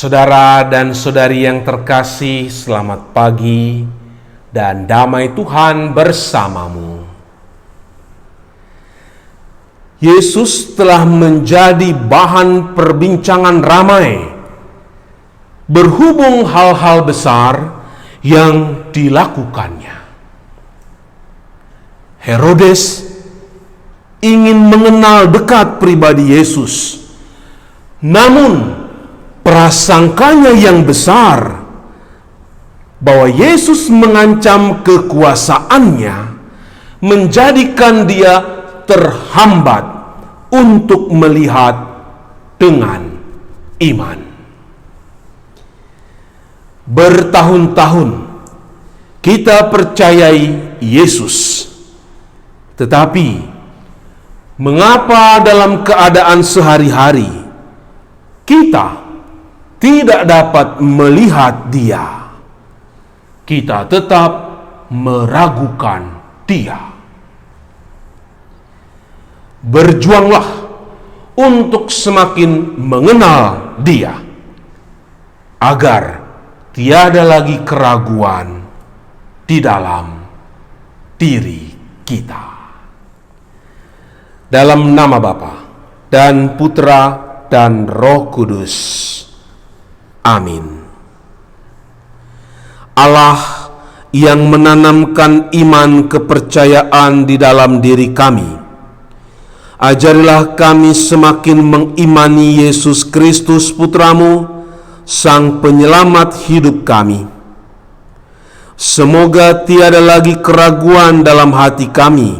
Saudara dan saudari yang terkasih, selamat pagi dan damai Tuhan bersamamu. Yesus telah menjadi bahan perbincangan ramai berhubung hal-hal besar yang dilakukannya. Herodes ingin mengenal dekat pribadi Yesus, namun prasangkanya yang besar bahwa Yesus mengancam kekuasaannya menjadikan dia terhambat untuk melihat dengan iman. Bertahun-tahun kita percayai Yesus, tetapi mengapa dalam keadaan sehari-hari kita tidak dapat melihat Dia? Kita tetap meragukan Dia. Berjuanglah untuk semakin mengenal Dia, agar tiada lagi keraguan di dalam diri kita. Dalam nama Bapa dan Putra dan Roh Kudus. Amin. Allah yang menanamkan iman kepercayaan di dalam diri kami, ajarilah kami semakin mengimani Yesus Kristus Putramu, Sang Penyelamat hidup kami. Semoga tiada lagi keraguan dalam hati kami,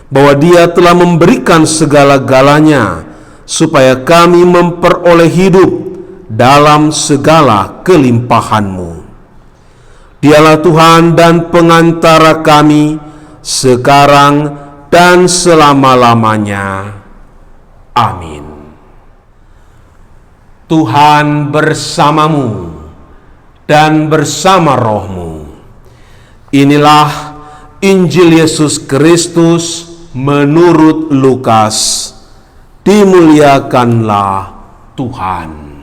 bahwa Dia telah memberikan segala-galanya, supaya kami memperoleh hidup dalam segala kelimpahan-Mu. Dialah Tuhan dan pengantara kami, sekarang dan selama-lamanya. Amin. Tuhan bersamamu dan bersama rohmu. Inilah Injil Yesus Kristus menurut Lukas. Dimuliakanlah Tuhan.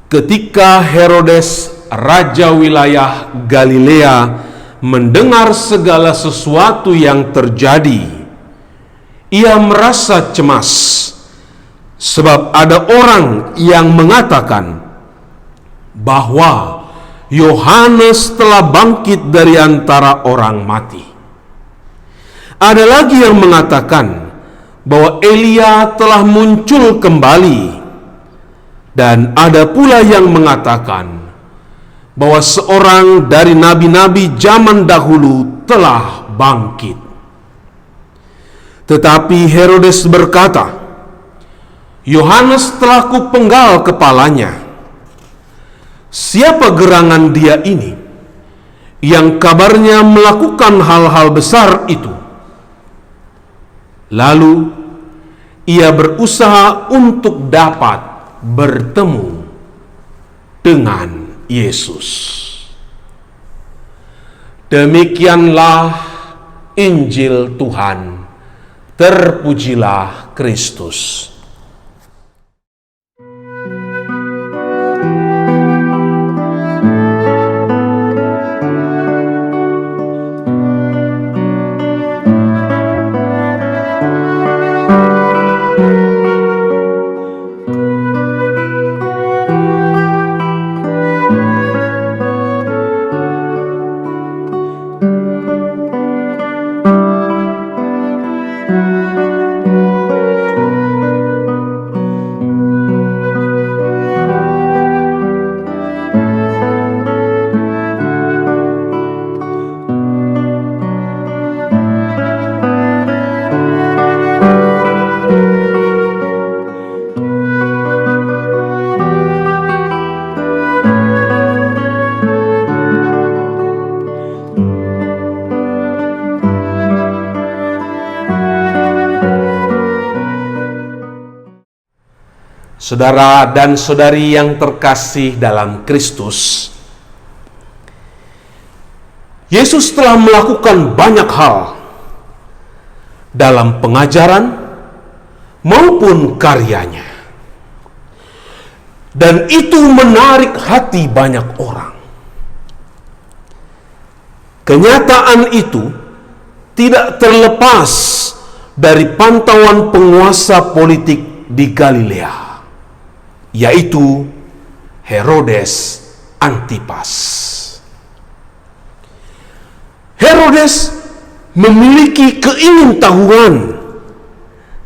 Ketika Herodes, raja wilayah Galilea, mendengar segala sesuatu yang terjadi, ia merasa cemas, sebab ada orang yang mengatakan bahwa Yohanes telah bangkit dari antara orang mati. Ada lagi yang mengatakan bahwa Elia telah muncul kembali, dan ada pula yang mengatakan bahwa seorang dari nabi-nabi zaman dahulu telah bangkit. Tetapi Herodes berkata, Yohanes telah kupenggal kepalanya. Siapa gerangan dia ini yang kabarnya melakukan hal-hal besar itu? Lalu ia berusaha untuk dapat bertemu dengan Yesus. Demikianlah Injil Tuhan. Terpujilah Kristus. Saudara dan saudari yang terkasih dalam Kristus, Yesus telah melakukan banyak hal dalam pengajaran, maupun karyanya. Dan itu menarik hati banyak orang. Kenyataan itu tidak terlepas dari pantauan penguasa politik di Galilea, yaitu Herodes Antipas. Herodes memiliki keingintahuan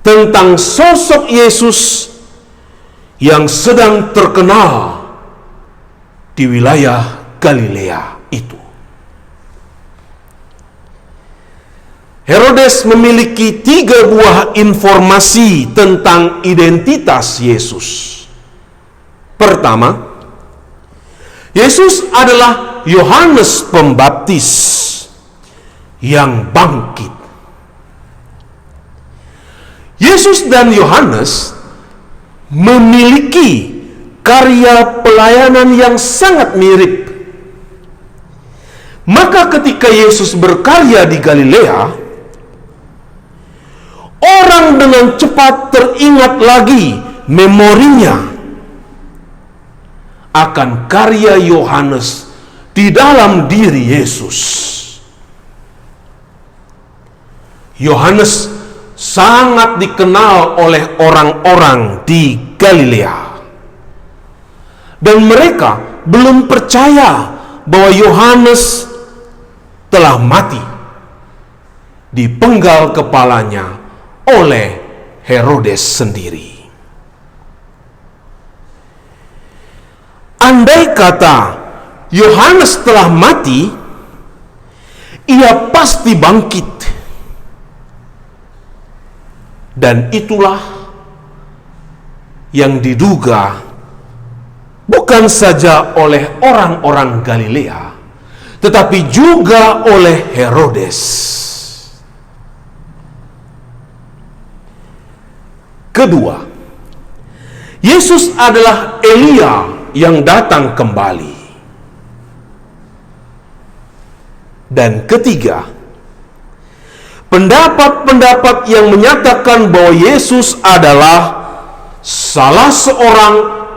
tentang sosok Yesus yang sedang terkenal di wilayah Galilea itu. Herodes memiliki 3 buah informasi tentang identitas Yesus. Pertama, Yesus adalah Yohanes Pembaptis yang bangkit. Yesus dan Yohanes memiliki karya pelayanan yang sangat mirip. Maka ketika Yesus berkarya di Galilea, orang dengan cepat teringat lagi memorinya akan karya Yohanes di dalam diri Yesus. Yohanes sangat dikenal oleh orang-orang di Galilea. Dan mereka belum percaya bahwa Yohanes telah mati, dipenggal kepalanya oleh Herodes sendiri. Andai kata Yohanes telah mati, ia pasti bangkit. Dan itulah yang diduga bukan saja oleh orang-orang Galilea, tetapi juga oleh Herodes. Kedua, Yesus adalah Elia yang datang kembali. Dan ketiga, pendapat-pendapat yang menyatakan bahwa Yesus adalah salah seorang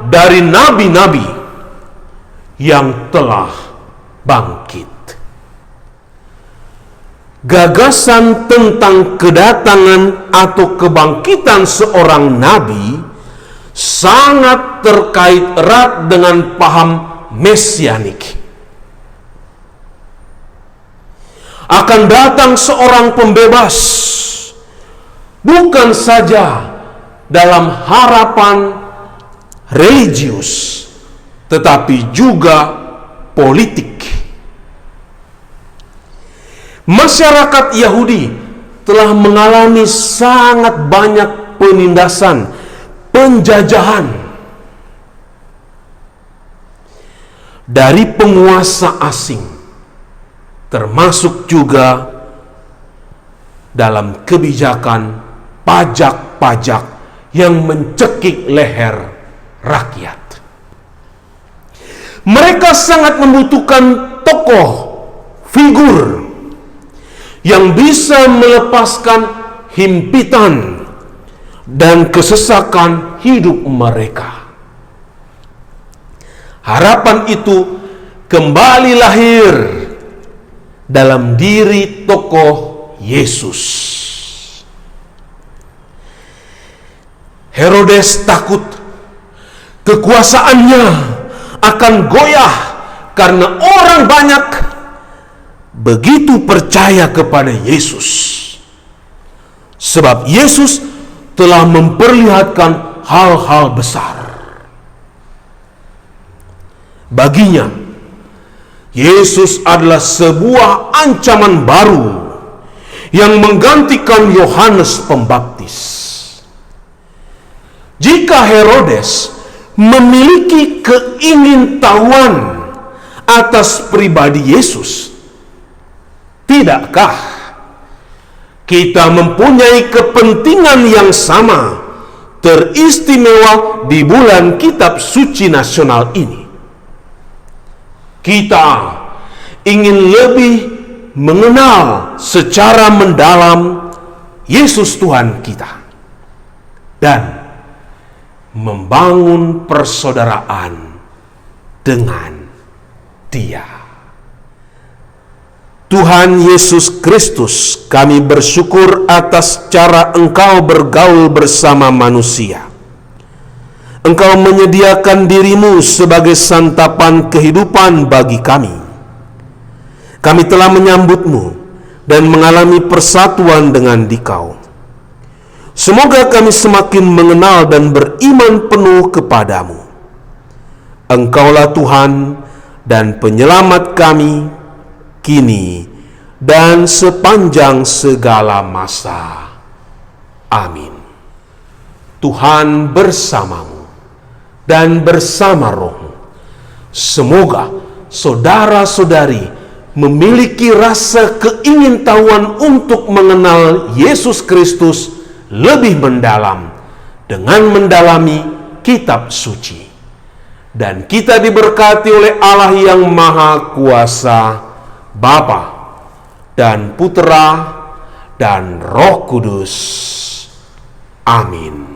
dari nabi-nabi yang telah bangkit. Gagasan tentang kedatangan atau kebangkitan seorang nabi sangat terkait erat dengan paham mesianik. Akan datang seorang pembebas, bukan saja dalam harapan religius, tetapi juga politik. Masyarakat Yahudi telah mengalami sangat banyak penindasan, penjajahan dari penguasa asing, termasuk juga dalam kebijakan pajak-pajak yang mencekik leher rakyat. Mereka sangat membutuhkan tokoh, figur yang bisa melepaskan himpitan dan kesesakan hidup mereka. Harapan itu kembali lahir dalam diri tokoh Yesus. Herodes takut kekuasaannya akan goyah karena orang banyak begitu percaya kepada Yesus. Sebab Yesus telah memperlihatkan hal-hal besar. Baginya, Yesus adalah sebuah ancaman baru yang menggantikan Yohanes Pembaptis. Jika Herodes memiliki keingintahuan atas pribadi Yesus, tidakkah kita mempunyai kepentingan yang sama, teristimewa di bulan Kitab Suci Nasional ini? Kita ingin lebih mengenal secara mendalam Yesus Tuhan kita. dan membangun persaudaraan dengan Dia. Tuhan Yesus Kristus, kami bersyukur atas cara Engkau bergaul bersama manusia. Engkau menyediakan dirimu sebagai santapan kehidupan bagi kami. Kami telah menyambutmu dan mengalami persatuan dengan Dikau. Semoga kami semakin mengenal dan beriman penuh kepadamu. Engkaulah Tuhan dan Penyelamat kami, kini dan sepanjang segala masa. Amin. Tuhan bersamamu dan bersama rohmu. Semoga saudara-saudari memiliki rasa keingintahuan untuk mengenal Yesus Kristus lebih mendalam dengan mendalami kitab suci. Dan kita diberkati oleh Allah yang Maha Kuasa, Bapa dan Putera dan Roh Kudus. Amin.